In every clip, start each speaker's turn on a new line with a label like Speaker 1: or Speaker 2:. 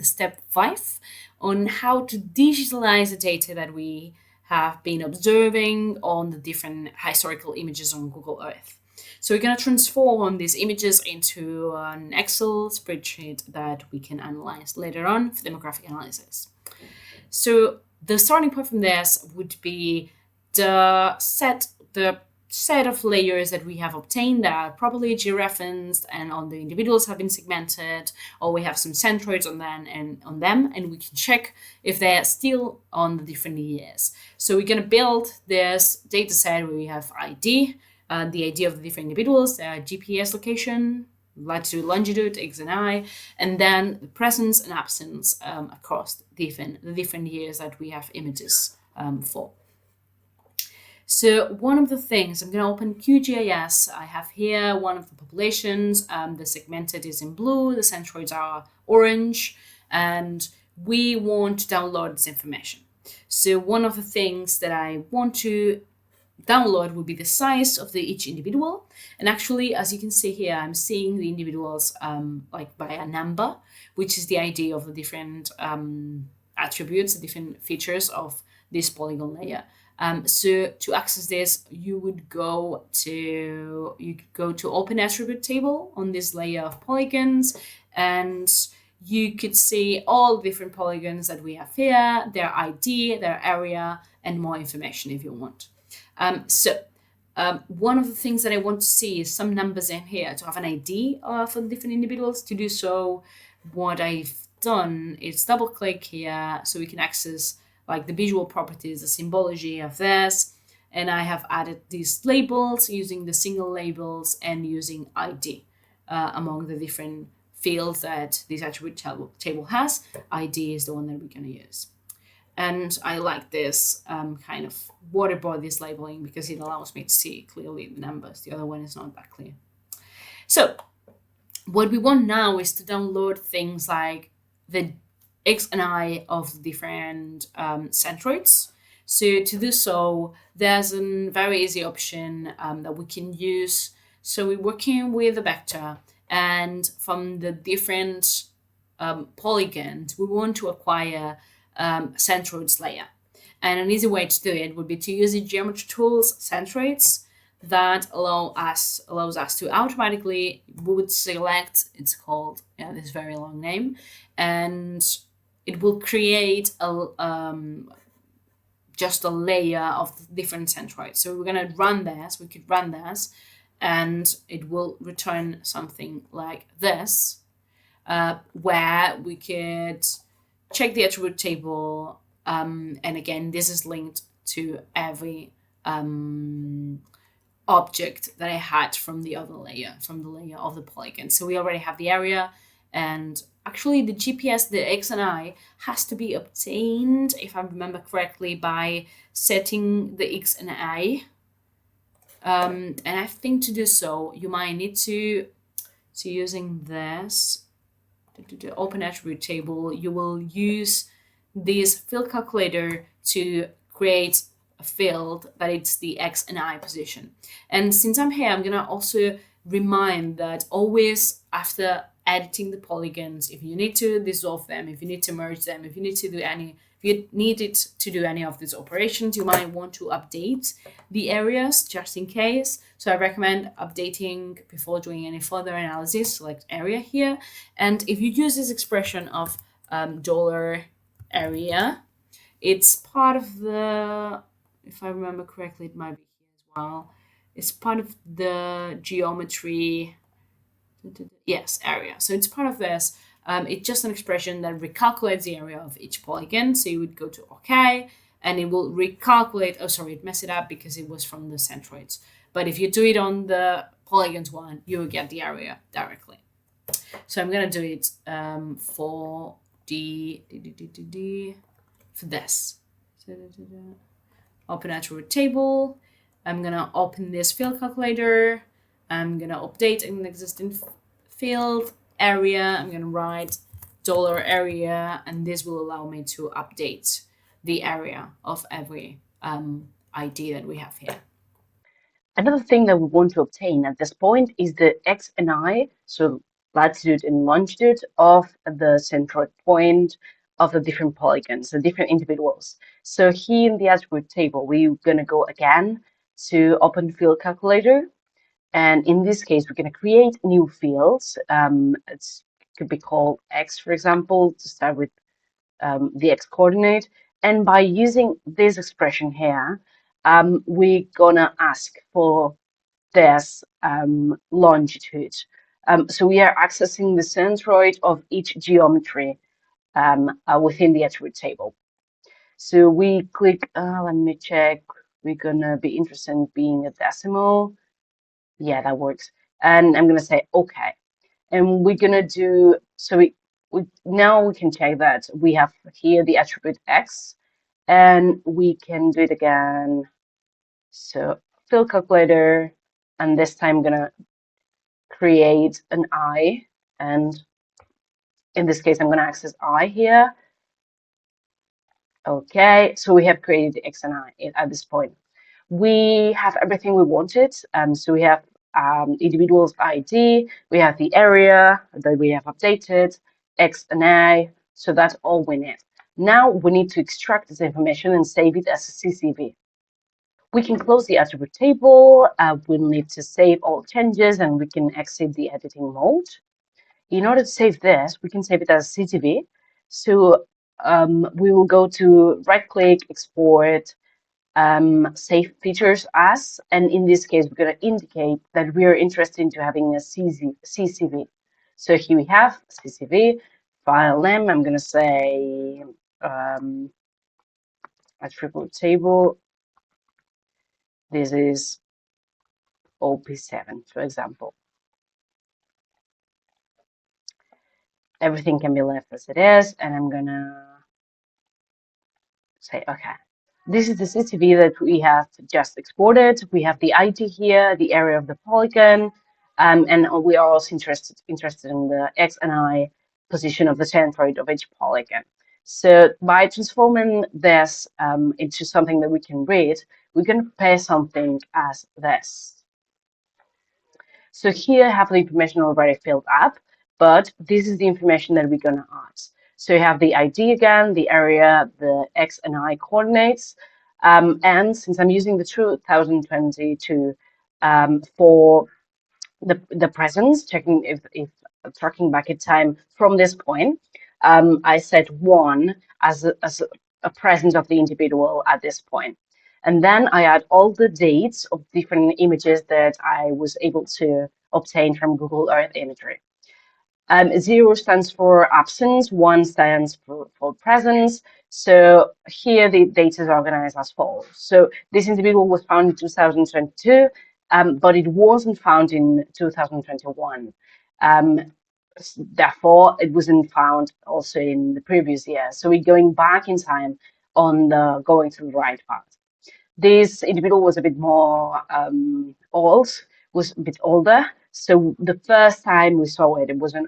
Speaker 1: step 5 on how to digitalize the data that we have been observing on the different historical images on Google Earth. So we're going to transform these images into an Excel spreadsheet that we can analyze later on for demographic analysis. So the starting point from this would be the set of layers that we have obtained that are properly georeferenced and on the individuals have been segmented, or we have some centroids on them, and we can check if they're still on the different years. So we're going to build this data set where we have ID, the ID of the different individuals, their GPS location, latitude, longitude, X and Y, and then the presence and absence across the different years that we have images for. So one of the things, I'm going to open QGIS. I have here one of the populations. The segmented is in blue, the centroids are orange, and we want to download this information. So one of the things that I want to download would be the size of each individual. And actually, as you can see here, I'm seeing the individuals like by a number, which is the ID of the different attributes, the different features of this polygon layer. So to access this, you would go to open attribute table on this layer of polygons, and you could see all different polygons that we have here, their ID, their area, and more information if you want. One of the things that I want to see is some numbers in here to have an ID for the different individuals. To do so, what I've done is double click here so we can access like the visual properties, the symbology of this, and I have added these labels using the single labels and using ID among the different fields that this attribute table has. ID is the one that we're going to use. And I like this kind of water bodies labeling because it allows me to see clearly the numbers. The other one is not that clear. So what we want now is to download things like the X and Y of the different centroids. So to do so, there's a very easy option that we can use. So we're working with a vector, and from the different polygons, we want to acquire centroids layer. And an easy way to do it would be to use the geometry tools centroids that allows us to automatically, we would select, it's called, this very long name, and it will create just a layer of different centroids. So we're going to run this, we could run this, and it will return something like this, where we could check the attribute table, and again, this is linked to every object that I had from the other layer, from the layer of the polygon. So we already have the area, and actually the GPS, the X and Y, has to be obtained, if I remember correctly, by setting the X and Y. And I think to do so, you might need to using this, to open attribute table, you will use this field calculator to create a field that it's the X and Y position. And since I'm here, I'm going to also remind that always after editing the polygons, if you need to dissolve them, if you need to merge them, if you need to do any of these operations, you might want to update the areas just in case. So I recommend updating before doing any further analysis. Select area here, and if you use this expression of $area, it's part of the, if I remember correctly, it might be here as well. It's part of the geometry. Yes, area. So it's part of this. It's just an expression that recalculates the area of each polygon. So you would go to OK, and it will recalculate. Oh, sorry, it messed it up because it was from the centroids. But if you do it on the polygons one, you will get the area directly. So I'm going to do it for for this. Open attribute table. I'm going to open this field calculator. I'm going to update an existing field area. I'm going to write $area, and this will allow me to update the area of every ID that we have here.
Speaker 2: Another thing that we want to obtain at this point is the X and Y. So latitude and longitude of the centroid point of the different polygons, the different individuals. So here in the attribute table, we're going to go again to open field calculator. And in this case, we're going to create new fields. It could be called X, for example, to start with the X coordinate. And by using this expression here, we're going to ask for this longitude. So we are accessing the centroid of each geometry within the attribute table. So we click, let me check, we're gonna be interested in being a decimal. Yeah, that works. And I'm gonna say okay. And we're gonna do, so we now we can check that we have here the attribute X, and we can do it again. So field calculator, and this time I'm gonna create an I, and in this case, I'm going to access I here. Okay, so we have created the X and I at this point. We have everything we wanted. So we have individual's ID, we have the area that we have updated, X and I. So that's all we need. Now we need to extract this information and save it as a CSV. We can close the attribute table. We'll need to save all changes, and we can exit the editing mode. In order to save this, we can save it as CSV. So we will go to right-click, export, save features as, and in this case, we're going to indicate that we are interested in having a CSV. So here we have CSV, file name. I'm going to say attribute table. This is OP7, for example. Everything can be left as it is, and I'm going to say, okay, this is the CSV that we have just exported. We have the ID here, the area of the polygon, and we are also interested in the X and Y position of the centroid of each polygon. So by transforming this into something that we can read, we can prepare something as this. So here I have the information already filled up, but this is the information that we're going to add. So you have the ID again, the area, the X and Y coordinates. And since I'm using the 2022 for the presence, checking if tracking back in time from this point, I set 1 as a present of the individual at this point. And then I add all the dates of different images that I was able to obtain from Google Earth imagery. 0 stands for absence, 1 stands for presence. So here the data is organized as follows. So this individual was found in 2022, but it wasn't found in 2021. Therefore, it wasn't found also in the previous year. So we're going back in time on the going through the right path. This individual was a bit more old, was a bit older. So the first time we saw it, it was in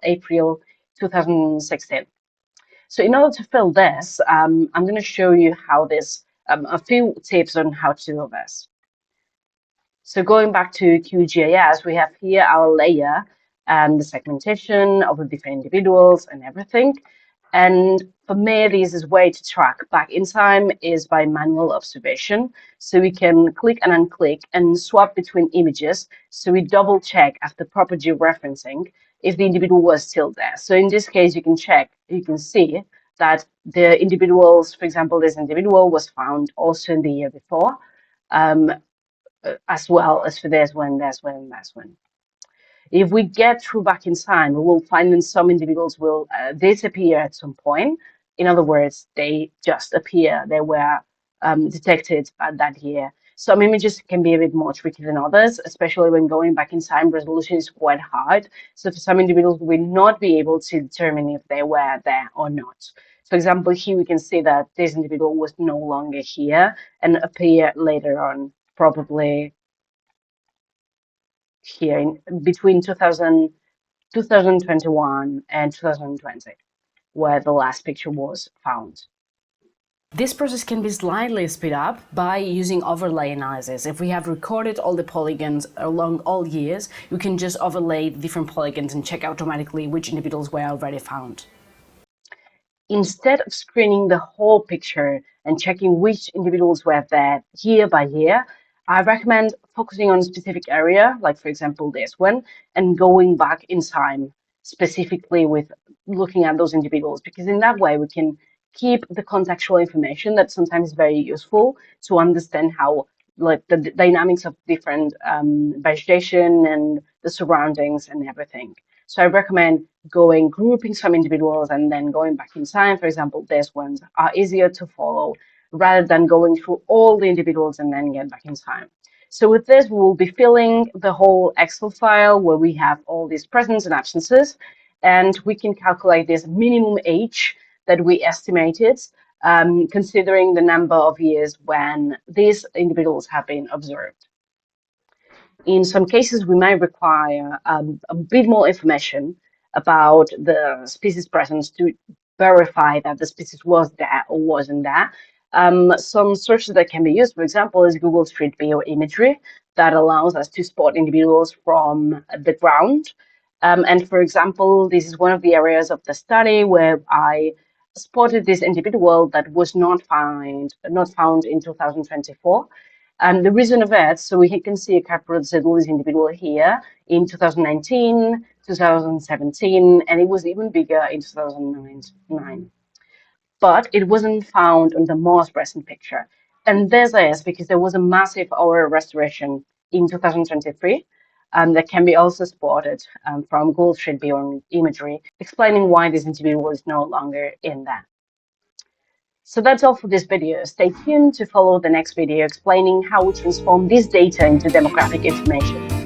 Speaker 2: April 2016. So in order to fill this, I'm going to show you how this, a few tips on how to do this. So going back to QGIS, we have here our layer and the segmentation of the different individuals and everything. And for me, the easiest way to track back in time is by manual observation. So we can click and unclick and swap between images. So we double check after proper georeferencing if the individual was still there. So in this case, you can check, you can see that the individuals, for example, this individual was found also in the year before. As well as for this one, that's when, that's when. If we get through back in time, we will find that some individuals will disappear at some point. In other words, they just appear. They were detected at that year. Some images can be a bit more tricky than others, especially when going back in time. Resolution is quite hard. So for some individuals, we will not be able to determine if they were there or not. For example, here we can see that this individual was no longer here and appeared later on, probably here in between 2021 and 2020, where the last picture was found.
Speaker 1: This process can be slightly sped up by using overlay analysis. If we have recorded all the polygons along all years, we can just overlay the different polygons and check automatically which individuals were already found.
Speaker 2: Instead of screening the whole picture and checking which individuals were there year by year, I recommend focusing on a specific area, like for example this one, and going back in time, specifically with looking at those individuals, because in that way we can keep the contextual information that sometimes is very useful to understand how like the dynamics of different vegetation and the surroundings and everything. So I recommend grouping some individuals and then going back in time. For example, these ones are easier to follow rather than going through all the individuals and then get back in time. So with this, we will be filling the whole Excel file where we have all these presents and absences, and we can calculate this minimum age that we estimated, considering the number of years when these individuals have been observed. In some cases, we might require a bit more information about the species presence to verify that the species was there or wasn't there. Some sources that can be used, for example, is Google Street View imagery that allows us to spot individuals from the ground. And for example, this is one of the areas of the study where I spotted this individual that was not found in 2024. And the reason of that, so we can see a caprosedulous individual here in 2019, 2017, and it was even bigger in 2009. But it wasn't found on the most recent picture. And this is because there was a massive auroral restoration in 2023 that can be also spotted from Google Street View imagery, explaining why this individual is no longer in that. So that's all for this video. Stay tuned to follow the next video explaining how we transform this data into demographic information.